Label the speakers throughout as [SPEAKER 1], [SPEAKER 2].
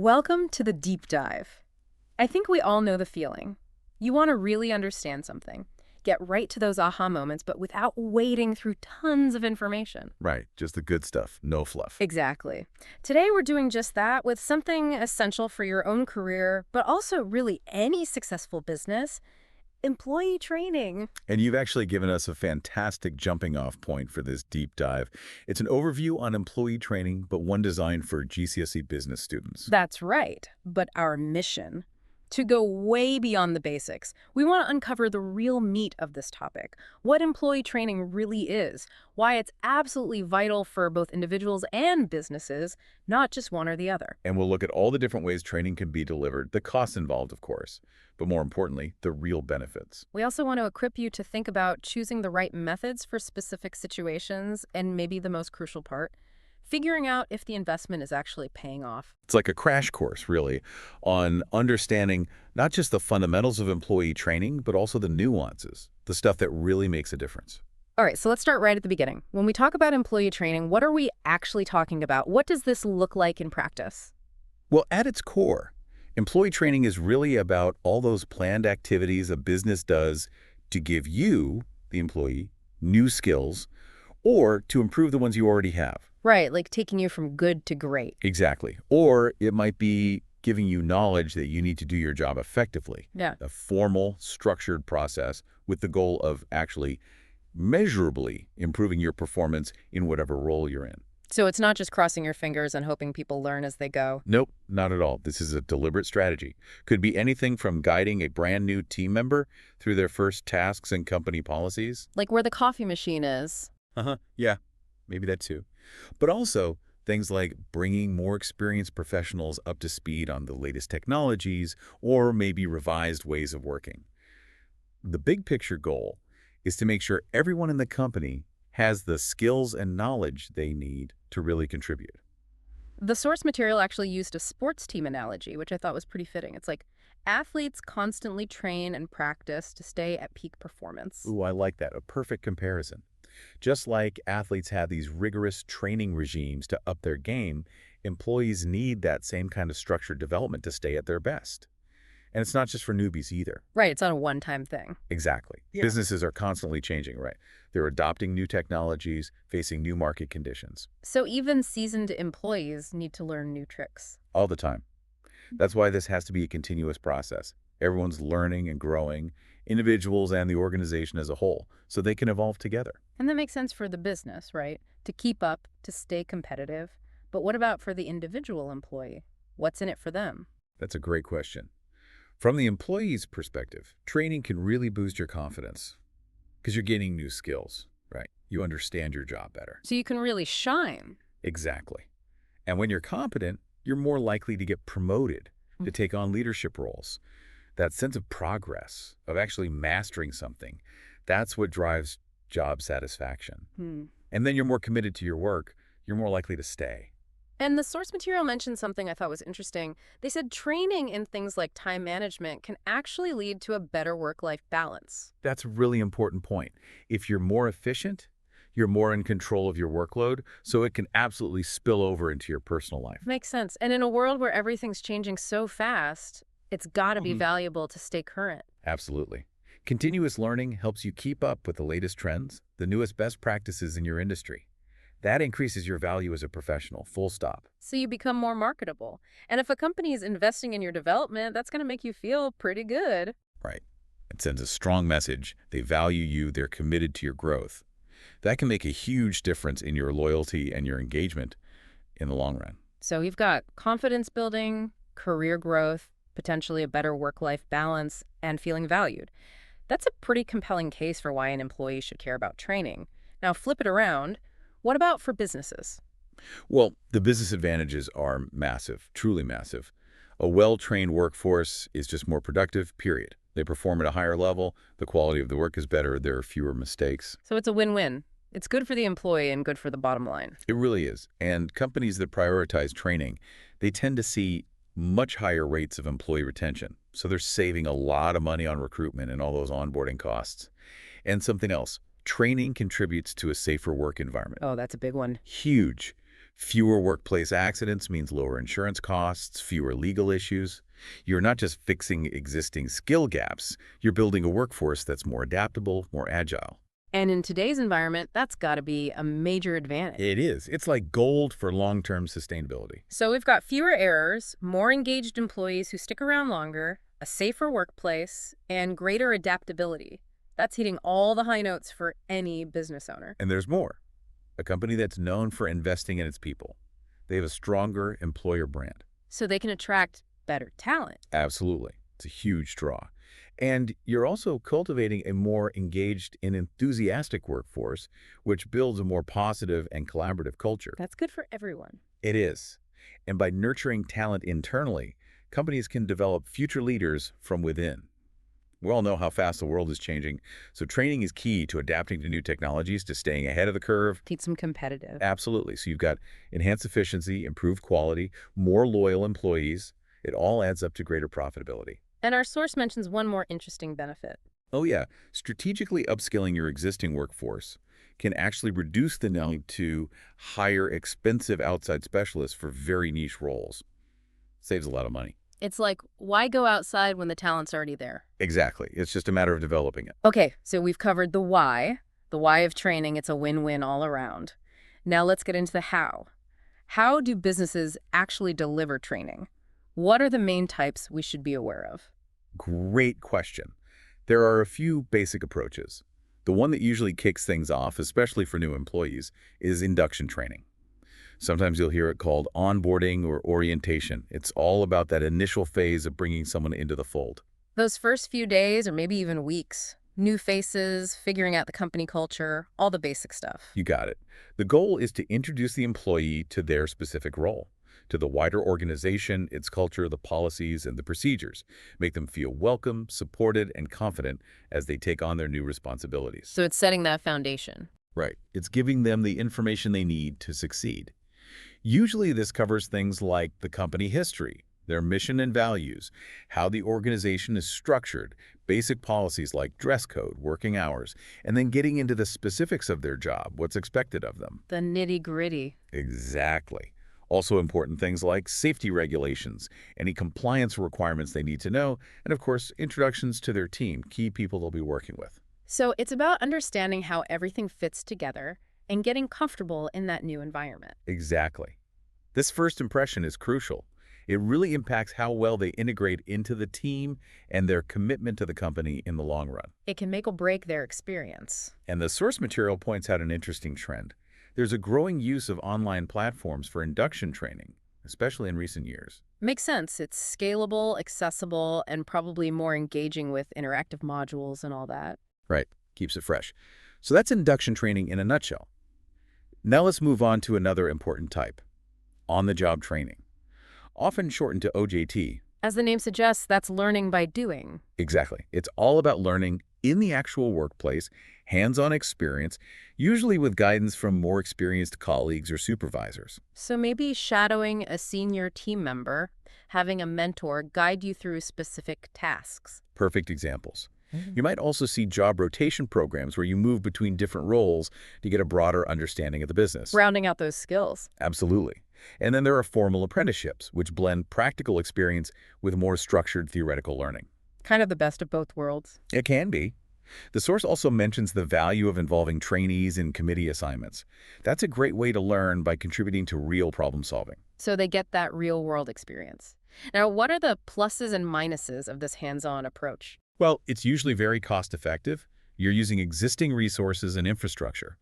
[SPEAKER 1] Welcome to the deep dive. I think we all know the feeling. You want to really understand something, get right to those aha moments, but without wading through tons of information.
[SPEAKER 2] Right, just the good stuff, no fluff.
[SPEAKER 1] Exactly. Today we're doing just that with something essential for your own career, but also really any successful business, employee training.
[SPEAKER 2] And you've actually given us a fantastic jumping off point for this deep dive. It's an overview on employee training, but one designed for GCSE business students.
[SPEAKER 1] That's right. But our mission, to go way beyond the basics. We want to uncover the real meat of this topic, what employee training really is, why it's absolutely vital for both individuals and businesses, not just one or the other.
[SPEAKER 2] And we'll look at all the different ways training can be delivered, the costs involved, of course, but more importantly, the real benefits.
[SPEAKER 1] We also want to equip you to think about choosing the right methods for specific situations, and maybe the most crucial part, figuring out if the investment is actually paying off.
[SPEAKER 2] It's like a crash course, really, on understanding not just the fundamentals of employee training, but also the nuances, the stuff that really makes a difference.
[SPEAKER 1] All right, so let's start right at the beginning. When we talk about employee training, what are we actually talking about? What does this look like in practice?
[SPEAKER 2] Well, at its core, employee training is really about all those planned activities a business does to give you, the employee, new skills, or to improve the ones you already have.
[SPEAKER 1] Right, like taking you from good to great.
[SPEAKER 2] Exactly. Or it might be giving you knowledge that you need to do your job effectively.
[SPEAKER 1] Yeah.
[SPEAKER 2] A formal, structured process with the goal of actually measurably improving your performance in whatever role you're in.
[SPEAKER 1] So it's not just crossing your fingers and hoping people learn as they go.
[SPEAKER 2] Nope, not at all. This is a deliberate strategy. Could be anything from guiding a brand new team member through their first tasks and company policies.
[SPEAKER 1] Like where the coffee machine is.
[SPEAKER 2] Yeah, maybe that too. But also things like bringing more experienced professionals up to speed on the latest technologies or maybe revised ways of working. The big picture goal is to make sure everyone in the company has the skills and knowledge they need to really contribute.
[SPEAKER 1] The source material actually used a sports team analogy, which I thought was pretty fitting. It's like athletes constantly train and practice to stay at peak performance.
[SPEAKER 2] Ooh, I like that. A perfect comparison. Just like athletes have these rigorous training regimes to up their game, employees need that same kind of structured development to stay at their best. And it's not just for newbies either.
[SPEAKER 1] Right, it's not a one-time thing.
[SPEAKER 2] Exactly.
[SPEAKER 1] Yeah.
[SPEAKER 2] Businesses are constantly changing, right? They're adopting new technologies, facing new market conditions.
[SPEAKER 1] So even seasoned employees need to learn new tricks.
[SPEAKER 2] All the time. That's why this has to be a continuous process. Everyone's learning and growing, individuals and the organization as a whole, so they can evolve together.
[SPEAKER 1] And that makes sense for the business, right? To keep up, to stay competitive. But what about for the individual employee? What's in it for them?
[SPEAKER 2] That's a great question. From the employee's perspective, training can really boost your confidence because you're gaining new skills, right? You understand your job better.
[SPEAKER 1] So you can really shine.
[SPEAKER 2] Exactly. And when you're competent, you're more likely to get promoted, to take on leadership roles. That sense of progress, of actually mastering something, that's what drives job satisfaction. And then you're more committed to your work, you're more likely to stay.
[SPEAKER 1] And the source material mentioned something I thought was interesting. They said training in things like time management can actually lead to a better work-life balance.
[SPEAKER 2] That's a really important point. If you're more efficient, you're more in control of your workload, so it can absolutely spill over into your personal life.
[SPEAKER 1] Makes sense. And in a world where everything's changing so fast, it's got to be valuable to stay current.
[SPEAKER 2] Absolutely. Continuous learning helps you keep up with the latest trends, the newest best practices in your industry. That increases your value as a professional, full stop.
[SPEAKER 1] So you become more marketable. And if a company is investing in your development, that's going to make you feel pretty good.
[SPEAKER 2] Right. It sends a strong message. They value you. They're committed to your growth. That can make a huge difference in your loyalty and your engagement in the long run.
[SPEAKER 1] So you've got confidence building, career growth, potentially a better work-life balance, and feeling valued. That's a pretty compelling case for why an employee should care about training. Now flip it around. What about for businesses?
[SPEAKER 2] Well, the business advantages are massive, truly massive. A well-trained workforce is just more productive, period. They perform at a higher level, the quality of the work is better, there are fewer mistakes.
[SPEAKER 1] So it's a win-win. It's good for the employee and good for the bottom line.
[SPEAKER 2] It really is. And companies that prioritize training, they tend to see much higher rates of employee retention. So they're saving a lot of money on recruitment and all those onboarding costs. And something else, training contributes to a safer work environment.
[SPEAKER 1] Oh, that's a big one.
[SPEAKER 2] Huge. Fewer workplace accidents means lower insurance costs, fewer legal issues. You're not just fixing existing skill gaps, you're building a workforce that's more adaptable, more agile.
[SPEAKER 1] And in today's environment, that's got to be a major
[SPEAKER 2] It
[SPEAKER 1] advantage.
[SPEAKER 2] is. It's like gold for long-term sustainability.
[SPEAKER 1] So we've got fewer errors, more engaged employees who stick around longer, a safer workplace, and greater adaptability. That's hitting all the high notes for any business owner.
[SPEAKER 2] And there's more. A company that's known for investing in its people. They have a stronger employer brand.
[SPEAKER 1] So they can attract better talent.
[SPEAKER 2] Absolutely. It's a huge draw. And you're also cultivating a more engaged and enthusiastic workforce, which builds a more positive and collaborative culture.
[SPEAKER 1] That's good for everyone.
[SPEAKER 2] It is. And by nurturing talent internally, companies can develop future leaders from within. We all know how fast the world is changing, so training is key to adapting to new technologies, to staying ahead of the curve.
[SPEAKER 1] Keeps them competitive.
[SPEAKER 2] Absolutely. So you've got enhanced efficiency, improved quality, more loyal employees. It all adds up to greater profitability.
[SPEAKER 1] And our source mentions one more interesting benefit.
[SPEAKER 2] Oh yeah, strategically upskilling your existing workforce can actually reduce the need to hire expensive outside specialists for very niche roles. Saves a lot of money.
[SPEAKER 1] It's like, why go outside when the talent's already there?
[SPEAKER 2] Exactly. It's just a matter of developing it.
[SPEAKER 1] Okay, so we've covered the why of training. It's a win-win all around. Now let's get into the how. How do businesses actually deliver training? What are the main types we should be aware of?
[SPEAKER 2] Great question. There are a few basic approaches. The one that usually kicks things off, especially for new employees, is induction training. Sometimes you'll hear it called onboarding or orientation. It's all about that initial phase of bringing someone into the fold.
[SPEAKER 1] Those first few days or maybe even weeks, new faces, figuring out the company culture, all the basic stuff.
[SPEAKER 2] You got it. The goal is to introduce the employee to their specific role, to the wider organization, its culture, the policies, and the procedures. Make them feel welcome, supported, and confident as they take on their new responsibilities.
[SPEAKER 1] So it's setting that foundation.
[SPEAKER 2] Right. It's giving them the information they need to succeed. Usually this covers things like the company history, their mission and values, how the organization is structured, basic policies like dress code, working hours, and then getting into the specifics of their job, what's expected of them.
[SPEAKER 1] The nitty-gritty.
[SPEAKER 2] Exactly. Also important things like safety regulations, any compliance requirements they need to know, and of course, introductions to their team, key people they'll be working with.
[SPEAKER 1] So it's about understanding how everything fits together and getting comfortable in that new environment.
[SPEAKER 2] Exactly. This first impression is crucial. It really impacts how well they integrate into the team and their commitment to the company in the long run.
[SPEAKER 1] It can make or break their experience.
[SPEAKER 2] And the source material points out an interesting trend. There's a growing use of online platforms for induction training, especially in recent years.
[SPEAKER 1] Makes sense. It's scalable, accessible, and probably more engaging with interactive modules and all that.
[SPEAKER 2] Right. Keeps it fresh. So that's induction training in a nutshell. Now let's move on to another important type, on-the-job training, often shortened to OJT.
[SPEAKER 1] As the name suggests, that's learning by doing.
[SPEAKER 2] Exactly. It's all about learning in the actual workplace, hands-on experience, usually with guidance from more experienced colleagues or supervisors.
[SPEAKER 1] So maybe shadowing a senior team member, having a mentor guide you through specific tasks.
[SPEAKER 2] Perfect examples. You might also see job rotation programs where you move between different roles to get a broader understanding of the business.
[SPEAKER 1] Rounding out those skills.
[SPEAKER 2] Absolutely. And then there are formal apprenticeships, which blend practical experience with more structured theoretical learning.
[SPEAKER 1] Kind of the best of both worlds.
[SPEAKER 2] It can be. The source also mentions the value of involving trainees in committee assignments. That's a great way to learn by contributing to real problem solving.
[SPEAKER 1] So they get that real-world experience. Now, what are the pluses and minuses of this hands-on approach?
[SPEAKER 2] Well, it's usually very cost-effective. You're using existing resources and infrastructure.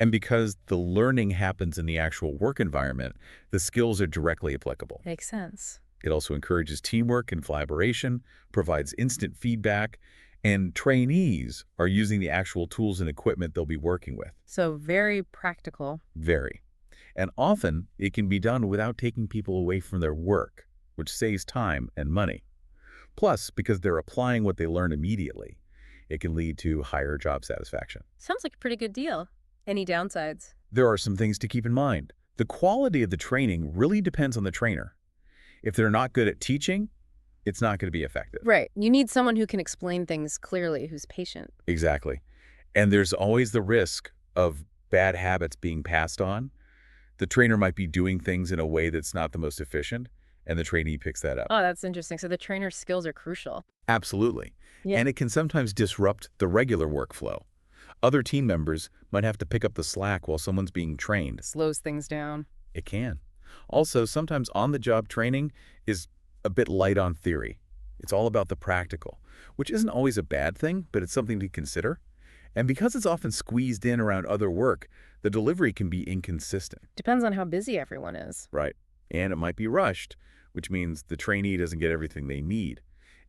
[SPEAKER 2] And because the learning happens in the actual work environment, the skills are directly applicable.
[SPEAKER 1] Makes sense.
[SPEAKER 2] It also encourages teamwork and collaboration, provides instant feedback, and trainees are using the actual tools and equipment they'll be working with.
[SPEAKER 1] So very practical.
[SPEAKER 2] Very. And often, it can be done without taking people away from their work, which saves time and money. Plus, because they're applying what they learn immediately, it can lead to higher job satisfaction.
[SPEAKER 1] Sounds like a pretty good deal. Any downsides?
[SPEAKER 2] There are some things to keep in mind. The quality of the training really depends on the trainer. If they're not good at teaching, it's not going to be effective.
[SPEAKER 1] Right. You need someone who can explain things clearly, who's patient.
[SPEAKER 2] Exactly. And there's always the risk of bad habits being passed on. The trainer might be doing things in a way that's not the most efficient, and the trainee picks that up.
[SPEAKER 1] Oh, that's interesting. So the trainer's skills are crucial.
[SPEAKER 2] Absolutely.
[SPEAKER 1] Yeah.
[SPEAKER 2] And it can sometimes disrupt the regular workflow. Other team members might have to pick up the slack while someone's being trained.
[SPEAKER 1] Slows things down.
[SPEAKER 2] It can. Also, sometimes on-the-job training is a bit light on theory. It's all about the practical, which isn't always a bad thing, but it's something to consider. And because it's often squeezed in around other work, the delivery can be inconsistent.
[SPEAKER 1] Depends on how busy everyone is.
[SPEAKER 2] Right. And it might be rushed, which means the trainee doesn't get everything they need.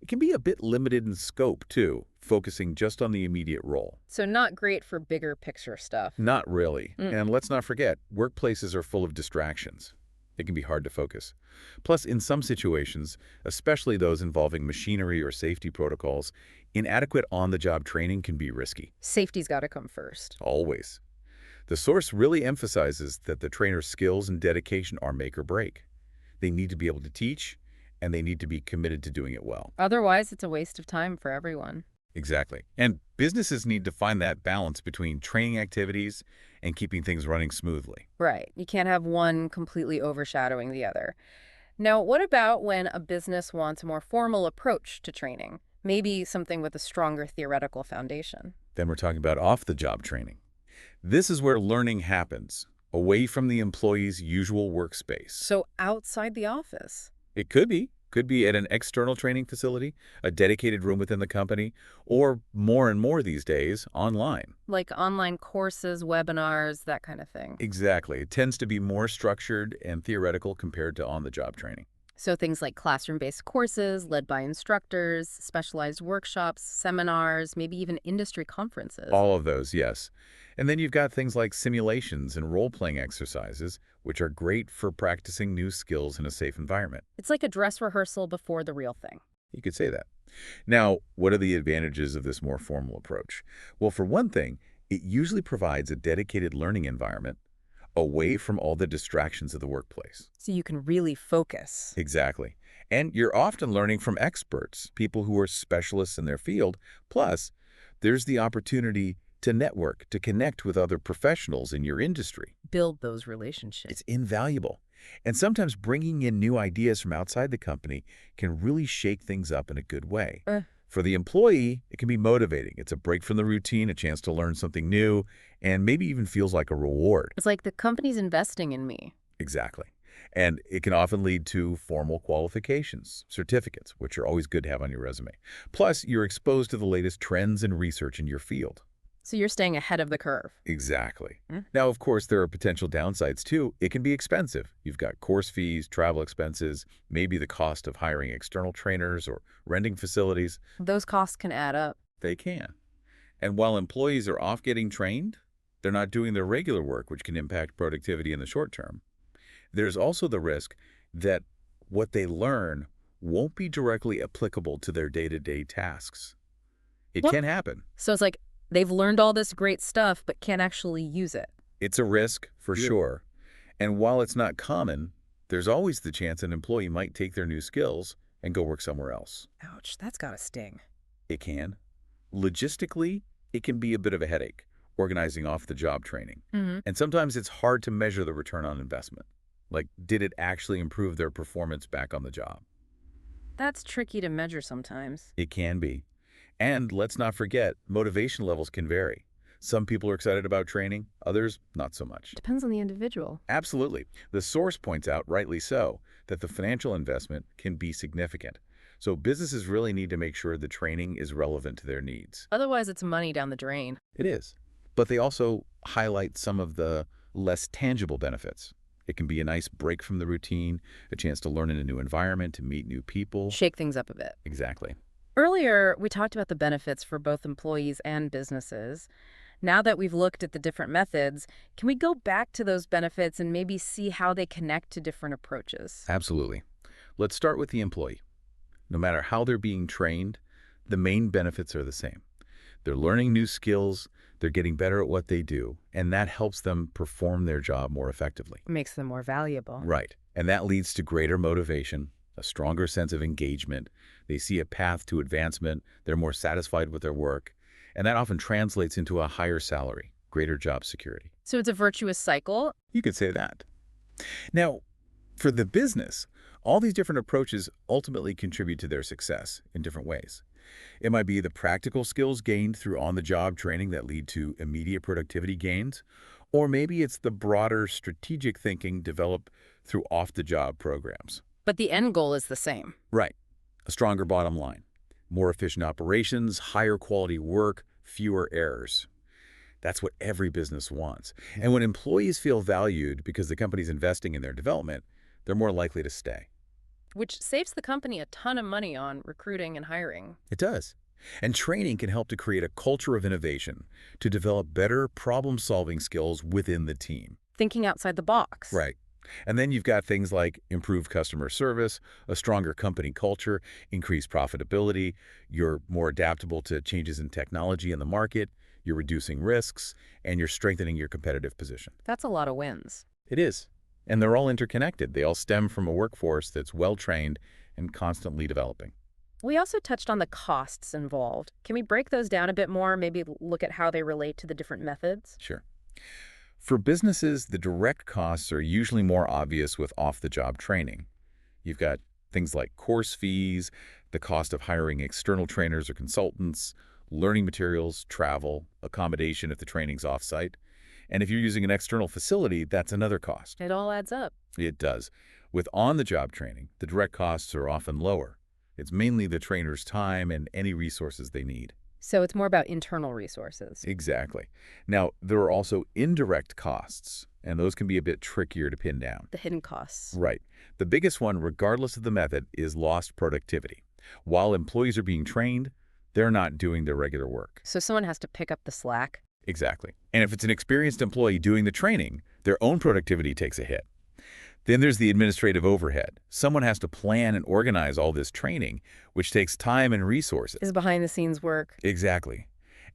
[SPEAKER 2] It can be a bit limited in scope, too, focusing just on the immediate role.
[SPEAKER 1] So not great for bigger picture stuff.
[SPEAKER 2] Not really. And let's not forget, workplaces are full of distractions. It can be hard to focus. Plus, in some situations, especially those involving machinery or safety protocols, inadequate on-the-job training can be risky.
[SPEAKER 1] Safety's got to come first.
[SPEAKER 2] Always. The source really emphasizes that the trainer's skills and dedication are make or break. They need to be able to teach, and they need to be committed to doing it well.
[SPEAKER 1] Otherwise, it's a waste of time for everyone.
[SPEAKER 2] Exactly. And businesses need to find that balance between training activities and keeping things running smoothly.
[SPEAKER 1] Right. You can't have one completely overshadowing the other. Now, what about when a business wants a more formal approach to training? Maybe something with a stronger theoretical foundation.
[SPEAKER 2] Then we're talking about off-the-job training. This is where learning happens, away from the employee's usual workspace.
[SPEAKER 1] So outside the office.
[SPEAKER 2] It could be at an external training facility, a dedicated room within the company, or more and more these days, online.
[SPEAKER 1] Like online courses, webinars, that kind of thing.
[SPEAKER 2] Exactly. It tends to be more structured and theoretical compared to on-the-job training.
[SPEAKER 1] So things like classroom-based courses led by instructors, specialized workshops, seminars, maybe even industry conferences.
[SPEAKER 2] All of those, yes. And then you've got things like simulations and role-playing exercises, which are great for practicing new skills in a safe environment.
[SPEAKER 1] It's like a dress rehearsal before the real thing.
[SPEAKER 2] You could say that. Now, what are the advantages of this more formal approach? Well, for one thing, it usually provides a dedicated learning environment away from all the distractions of the workplace.
[SPEAKER 1] So you can really focus.
[SPEAKER 2] Exactly. And you're often learning from experts, people who are specialists in their field. Plus, there's the opportunity to network, to connect with other professionals in your industry.
[SPEAKER 1] Build those relationships.
[SPEAKER 2] It's invaluable. And sometimes bringing in new ideas from outside the company can really shake things up in a good way. For the employee, it can be motivating. It's a break from the routine, a chance to learn something new, and maybe even feels like a reward.
[SPEAKER 1] It's like the company's investing in me.
[SPEAKER 2] Exactly. And it can often lead to formal qualifications, certificates, which are always good to have on your resume. Plus, you're exposed to the latest trends and research in your field.
[SPEAKER 1] So you're staying ahead of the curve.
[SPEAKER 2] Exactly. Now, of course, there are potential downsides, too. It can be expensive. You've got course fees, travel expenses, maybe the cost of hiring external trainers or renting facilities.
[SPEAKER 1] Those costs can add up.
[SPEAKER 2] They can. And while employees are off getting trained, they're not doing their regular work, which can impact productivity in the short term. There's also the risk that what they learn won't be directly applicable to their day-to-day tasks. It
[SPEAKER 1] What?
[SPEAKER 2] can happen.
[SPEAKER 1] So it's like they've learned all this great stuff, but can't actually use it.
[SPEAKER 2] It's a risk, for sure. And while it's not common, there's always the chance an employee might take their new skills and go work somewhere else.
[SPEAKER 1] Ouch, that's gotta sting.
[SPEAKER 2] It can. Logistically, it can be a bit of a headache, organizing off-the-job training. And sometimes it's hard to measure the return on investment. Like, did it actually improve their performance back on the job?
[SPEAKER 1] That's tricky to measure sometimes.
[SPEAKER 2] It can be. And let's not forget, motivation levels can vary. Some people are excited about training, others not so much.
[SPEAKER 1] Depends on the individual.
[SPEAKER 2] Absolutely. The source points out, rightly so, that the financial investment can be significant. So businesses really need to make sure the training is relevant to their needs.
[SPEAKER 1] Otherwise, it's money down the drain.
[SPEAKER 2] It is. But they also highlight some of the less tangible benefits. It can be a nice break from the routine, a chance to learn in a new environment, to meet new people.
[SPEAKER 1] Shake things up a bit.
[SPEAKER 2] Exactly.
[SPEAKER 1] Earlier, we talked about the benefits for both employees and businesses. Now that we've looked at the different methods, can we go back to those benefits and maybe see how they connect to different approaches?
[SPEAKER 2] Absolutely. Let's start with the employee. No matter how they're being trained, the main benefits are the same. They're learning new skills, they're getting better at what they do, and that helps them perform their job more effectively.
[SPEAKER 1] Makes them more valuable.
[SPEAKER 2] Right. And that leads to greater motivation, a stronger sense of engagement. They see a path to advancement, they're more satisfied with their work, and that often translates into a higher salary, greater job security.
[SPEAKER 1] So it's a virtuous cycle.
[SPEAKER 2] You could say that. Now, for the business, all these different approaches ultimately contribute to their success in different ways. It might be the practical skills gained through on-the-job training that lead to immediate productivity gains, or maybe it's the broader strategic thinking developed through off-the-job programs.
[SPEAKER 1] But the end goal is the same.
[SPEAKER 2] Right. A stronger bottom line, more efficient operations, higher quality work, fewer errors. That's what every business wants. And when employees feel valued because the company's investing in their development, they're more likely to stay.
[SPEAKER 1] Which saves the company a ton of money on recruiting and hiring.
[SPEAKER 2] It does. And training can help to create a culture of innovation, to develop better problem-solving skills within the team.
[SPEAKER 1] Thinking outside the box.
[SPEAKER 2] Right. And then you've got things like improved customer service, a stronger company culture, increased profitability, you're more adaptable to changes in technology in the market, you're reducing risks, and you're strengthening your competitive position.
[SPEAKER 1] That's a lot of wins.
[SPEAKER 2] It is. And they're all interconnected. They all stem from a workforce that's well-trained and constantly developing.
[SPEAKER 1] We also touched on the costs involved. Can we break those down a bit more, maybe look at how they relate to the different methods?
[SPEAKER 2] Sure. For businesses, the direct costs are usually more obvious with off-the-job training. You've got things like course fees, the cost of hiring external trainers or consultants, learning materials, travel, accommodation if the training's off-site. And if you're using an external facility, that's another cost.
[SPEAKER 1] It all adds up.
[SPEAKER 2] It does. With on-the-job training, the direct costs are often lower. It's mainly the trainer's time and any resources they need.
[SPEAKER 1] So it's more about internal resources.
[SPEAKER 2] Exactly. Now, there are also indirect costs, and those can be a bit trickier to pin down.
[SPEAKER 1] The hidden costs.
[SPEAKER 2] Right. The biggest one, regardless of the method, is lost productivity. While employees are being trained, they're not doing their regular work.
[SPEAKER 1] So someone has to pick up the slack.
[SPEAKER 2] Exactly. And if it's an experienced employee doing the training, their own productivity takes a hit. Then there's the administrative overhead. Someone has to plan and organize all this training, which takes time and resources.
[SPEAKER 1] Is behind-the-scenes work.
[SPEAKER 2] Exactly.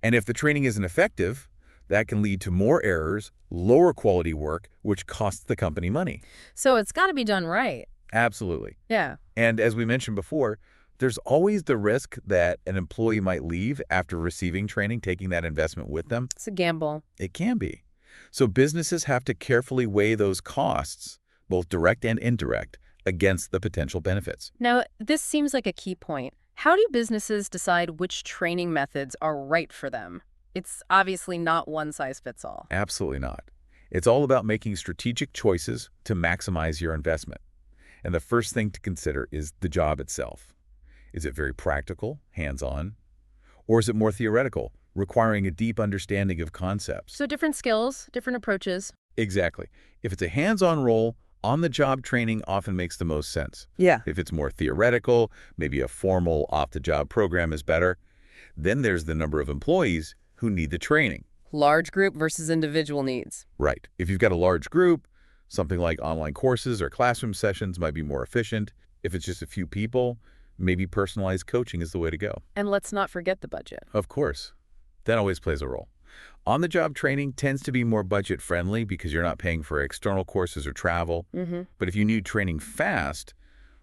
[SPEAKER 2] And if the training isn't effective, that can lead to more errors, lower quality work, which costs the company money.
[SPEAKER 1] So it's got to be done right.
[SPEAKER 2] Absolutely.
[SPEAKER 1] Yeah.
[SPEAKER 2] And as we mentioned before, there's always the risk that an employee might leave after receiving training, taking that investment with them.
[SPEAKER 1] It's a gamble.
[SPEAKER 2] It can be. So businesses have to carefully weigh those costs, both direct and indirect, against the potential benefits.
[SPEAKER 1] Now, this seems like a key point. How do businesses decide which training methods are right for them? It's obviously not one size fits all.
[SPEAKER 2] Absolutely not. It's all about making strategic choices to maximize your investment. And the first thing to consider is the job itself. Is it very practical, hands-on? Or is it more theoretical, requiring a deep understanding of concepts?
[SPEAKER 1] So different skills, different approaches.
[SPEAKER 2] Exactly. If it's a hands-on role, on-the-job training often makes the most sense.
[SPEAKER 1] Yeah.
[SPEAKER 2] If it's more theoretical, maybe a formal off-the-job program is better. Then there's the number of employees who need the training.
[SPEAKER 1] Large group versus individual needs.
[SPEAKER 2] Right. If you've got a large group, something like online courses or classroom sessions might be more efficient. If it's just a few people, maybe personalized coaching is the way to go.
[SPEAKER 1] And let's not forget the budget.
[SPEAKER 2] Of course. That always plays a role. On-the-job training tends to be more budget-friendly because you're not paying for external courses or travel. But if you need training fast,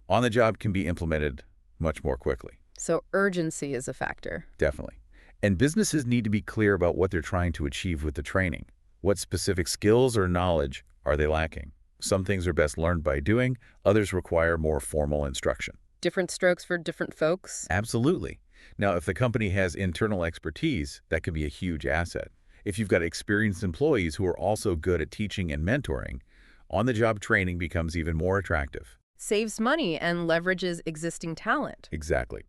[SPEAKER 2] on-the-job can be implemented much more quickly.
[SPEAKER 1] So urgency is a factor.
[SPEAKER 2] Definitely. And businesses need to be clear about what they're trying to achieve with the training. What specific skills or knowledge are they lacking? Some things are best learned by doing, others require more formal instruction.
[SPEAKER 1] Different strokes for different folks.
[SPEAKER 2] Absolutely. Now, if the company has internal expertise, that could be a huge asset. If you've got experienced employees who are also good at teaching and mentoring, on-the-job training becomes even more attractive.
[SPEAKER 1] Saves money and leverages existing talent.
[SPEAKER 2] Exactly.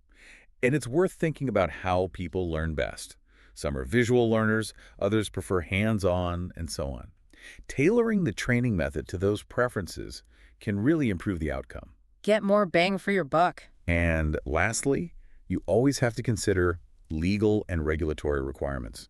[SPEAKER 2] And it's worth thinking about how people learn best. Some are visual learners, others prefer hands-on, and so on. Tailoring the training method to those preferences can really improve the outcome.
[SPEAKER 1] Get more bang for your buck.
[SPEAKER 2] And lastly, you always have to consider legal and regulatory requirements.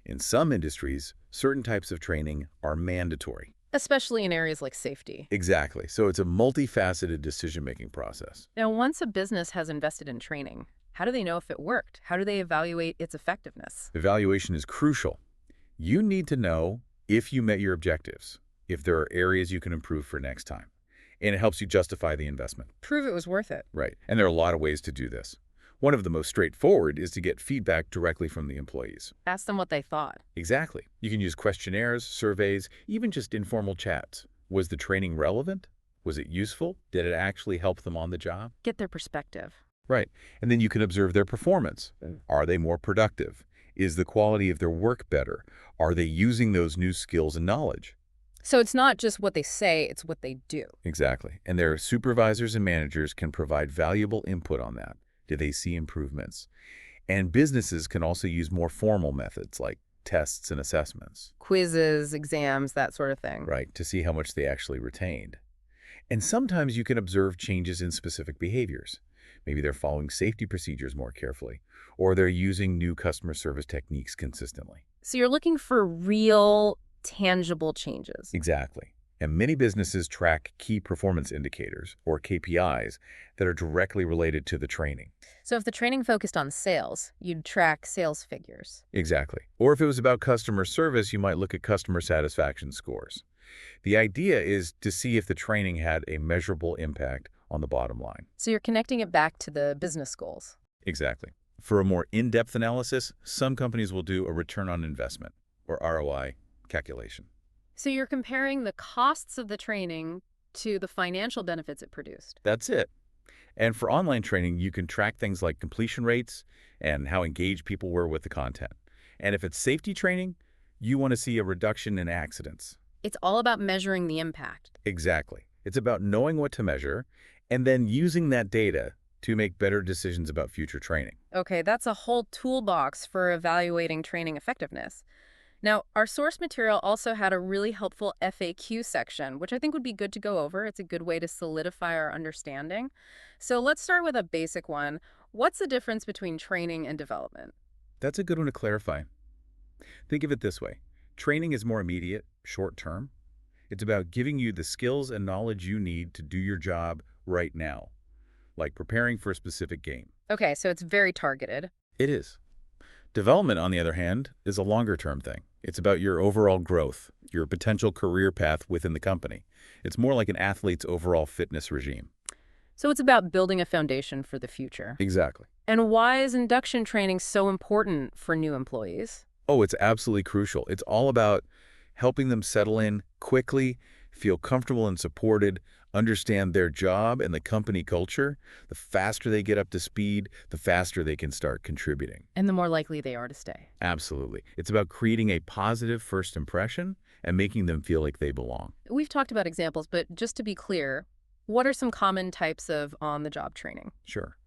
[SPEAKER 2] In some industries, certain types of training are mandatory.
[SPEAKER 1] Especially in areas like safety.
[SPEAKER 2] Exactly. So it's a multifaceted decision-making process.
[SPEAKER 1] Now, once a business has invested in training, how do they know if it worked? How do they evaluate its effectiveness?
[SPEAKER 2] Evaluation is crucial. You need to know if you met your objectives, if there are areas you can improve for next time. And it helps you justify the investment.
[SPEAKER 1] Prove it was worth it.
[SPEAKER 2] Right. And there are a lot of ways to do this. One of the most straightforward is to get feedback directly from the employees.
[SPEAKER 1] Ask them what they thought.
[SPEAKER 2] Exactly. You can use questionnaires, surveys, even just informal chats. Was the training relevant? Was it useful? Did it actually help them on the job?
[SPEAKER 1] Get their perspective.
[SPEAKER 2] Right. And then you can observe their performance. Are they more productive? Is the quality of their work better? Are they using those new skills and knowledge?
[SPEAKER 1] So it's not just what they say, it's what they do.
[SPEAKER 2] Exactly. And their supervisors and managers can provide valuable input on that. Do they see improvements? And businesses can also use more formal methods like tests and assessments,
[SPEAKER 1] Quizzes, exams, that sort of thing.
[SPEAKER 2] right, to see how much they actually retained. And sometimes you can observe changes in specific behaviors. Maybe they're following safety procedures more carefully, or they're using new customer service techniques consistently.
[SPEAKER 1] So you're looking for real, tangible changes.
[SPEAKER 2] Exactly. And many businesses track key performance indicators, or KPIs, that are directly related to the training.
[SPEAKER 1] So if the training focused on sales, you'd track sales figures.
[SPEAKER 2] Exactly. Or if it was about customer service, you might look at customer satisfaction scores. The idea is to see if the training had a measurable impact on the bottom line.
[SPEAKER 1] So you're connecting it back to the business goals.
[SPEAKER 2] Exactly. For a more in-depth analysis, some companies will do a return on investment, or ROI, calculation.
[SPEAKER 1] So you're comparing the costs of the training to the financial benefits it produced.
[SPEAKER 2] That's it. And for online training, you can track things like completion rates and how engaged people were with the content. And if it's safety training, you want to see a reduction in accidents.
[SPEAKER 1] It's all about measuring the impact.
[SPEAKER 2] Exactly. It's about knowing what to measure and then using that data to make better decisions about future training.
[SPEAKER 1] Okay, that's a whole toolbox for evaluating training effectiveness. Now, our source material also had a really helpful FAQ section, which I think would be good to go over. It's a good way to solidify our understanding. So let's start with a basic one. What's the difference between training and development?
[SPEAKER 2] That's a good one to clarify. Think of it this way. Training is more immediate, short-term. It's about giving you the skills and knowledge you need to do your job right now, like preparing for a specific game.
[SPEAKER 1] Okay, so it's very targeted.
[SPEAKER 2] It is. Development, on the other hand, is a longer-term thing. It's about your overall growth, your potential career path within the company. It's more like an athlete's overall fitness regime.
[SPEAKER 1] So it's about building a foundation for the future.
[SPEAKER 2] Exactly.
[SPEAKER 1] And why is induction training so important for new employees?
[SPEAKER 2] Oh, it's absolutely crucial. It's all about helping them settle in quickly, feel comfortable and supported, understand their job and the company culture. The faster they get up to speed, the faster they can start contributing.
[SPEAKER 1] And the more likely they are to stay.
[SPEAKER 2] Absolutely. It's about creating a positive first impression and making them feel like they belong.
[SPEAKER 1] We've talked about examples, but just to be clear, what are some common types of on-the-job training?
[SPEAKER 2] Sure.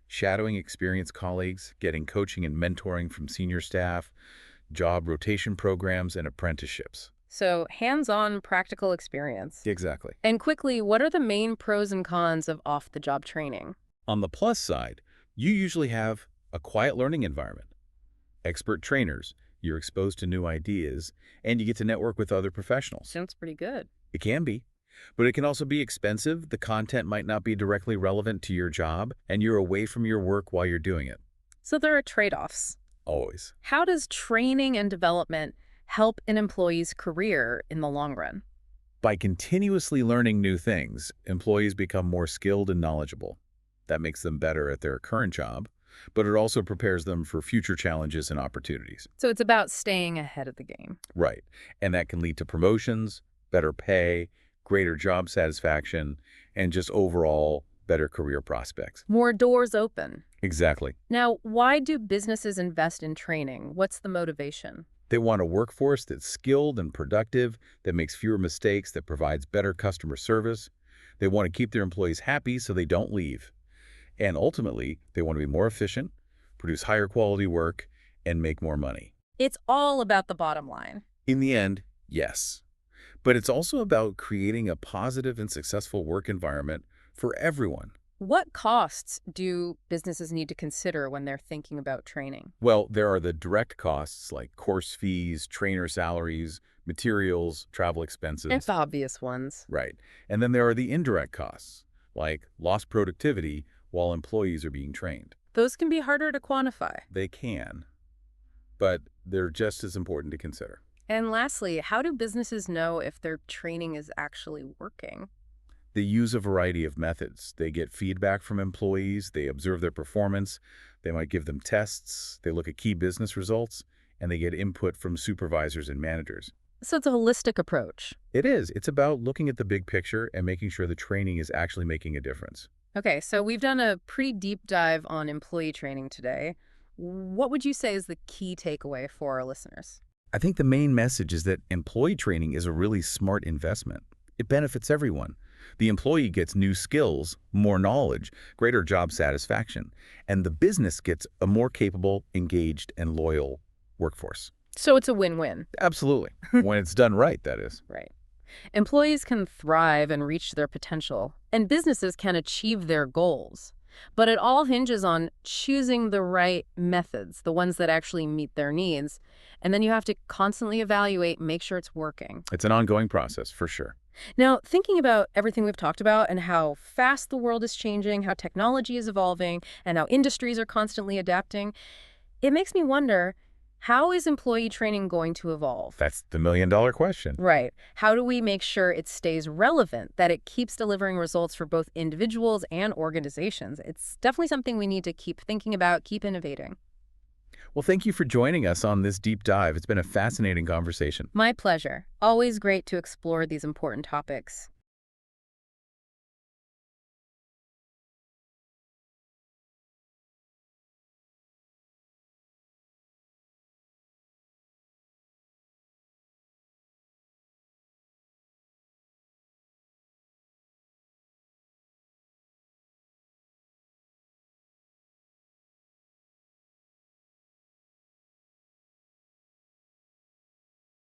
[SPEAKER 2] Shadowing experienced colleagues, getting coaching and mentoring from senior staff, job rotation programs, and apprenticeships.
[SPEAKER 1] So hands-on practical experience.
[SPEAKER 2] Exactly.
[SPEAKER 1] And quickly, what are the main pros and cons of off-the-job training?
[SPEAKER 2] On the plus side, you usually have a quiet learning environment, expert trainers, you're exposed to new ideas, and you get to network with other professionals.
[SPEAKER 1] Sounds pretty good.
[SPEAKER 2] It can be, but it can also be expensive. The content might not be directly relevant to your job, and you're away from your work while you're doing it.
[SPEAKER 1] So there are trade-offs.
[SPEAKER 2] Always.
[SPEAKER 1] How does training and development help an employee's career in the long run?
[SPEAKER 2] By continuously learning new things, employees become more skilled and knowledgeable. That makes them better at their current job, but it also prepares them for future challenges and opportunities.
[SPEAKER 1] So it's about staying ahead of the game.
[SPEAKER 2] Right. And that can lead to promotions, better pay, greater job satisfaction, and just overall better career prospects.
[SPEAKER 1] More doors open.
[SPEAKER 2] Exactly.
[SPEAKER 1] Now, why do businesses invest in training? What's the motivation?
[SPEAKER 2] They want a workforce that's skilled and productive, that makes fewer mistakes, that provides better customer service. They want to keep their employees happy so they don't leave. And ultimately, they want to be more efficient, produce higher quality work, and make more money.
[SPEAKER 1] It's all about the bottom line.
[SPEAKER 2] In the end, yes. But it's also about creating a positive and successful work environment for everyone.
[SPEAKER 1] What costs do businesses need to consider when they're thinking about training?
[SPEAKER 2] Well, there are the direct costs like course fees, trainer salaries, materials, travel expenses.
[SPEAKER 1] It's obvious ones.
[SPEAKER 2] Right. And then there are the indirect costs, like lost productivity while employees are being trained.
[SPEAKER 1] Those can be harder to quantify.
[SPEAKER 2] They can, but they're just as important to consider.
[SPEAKER 1] And lastly, how do businesses know if their training is actually working?
[SPEAKER 2] They use a variety of methods. They get feedback from employees, they observe their performance, they might give them tests, they look at key business results, and they get input from supervisors and managers.
[SPEAKER 1] So it's a holistic approach.
[SPEAKER 2] It is. It's about looking at the big picture and making sure the training is actually making a difference.
[SPEAKER 1] Okay, so we've done a pretty deep dive on employee training today. What would you say is the key takeaway for our listeners?
[SPEAKER 2] I think the main message is that employee training is a really smart investment. It benefits everyone. The employee gets new skills, more knowledge, greater job satisfaction, and the business gets a more capable, engaged, and loyal workforce.
[SPEAKER 1] So it's a win-win.
[SPEAKER 2] Absolutely. When it's done right, that is.
[SPEAKER 1] Right. Employees can thrive and reach their potential, and businesses can achieve their goals. But it all hinges on choosing the right methods, the ones that actually meet their needs. And then you have to constantly evaluate, make sure it's working.
[SPEAKER 2] It's an ongoing process, for sure.
[SPEAKER 1] Now, thinking about everything we've talked about and how fast the world is changing, how technology is evolving, and how industries are constantly adapting, it makes me wonder, how is employee training going to evolve?
[SPEAKER 2] That's the million-dollar question.
[SPEAKER 1] Right. How do we make sure it stays relevant, that it keeps delivering results for both individuals and organizations? It's definitely something we need to keep thinking about, keep innovating.
[SPEAKER 2] Well, thank you for joining us on this deep dive. It's been a fascinating conversation.
[SPEAKER 1] My pleasure. Always great to explore these important topics.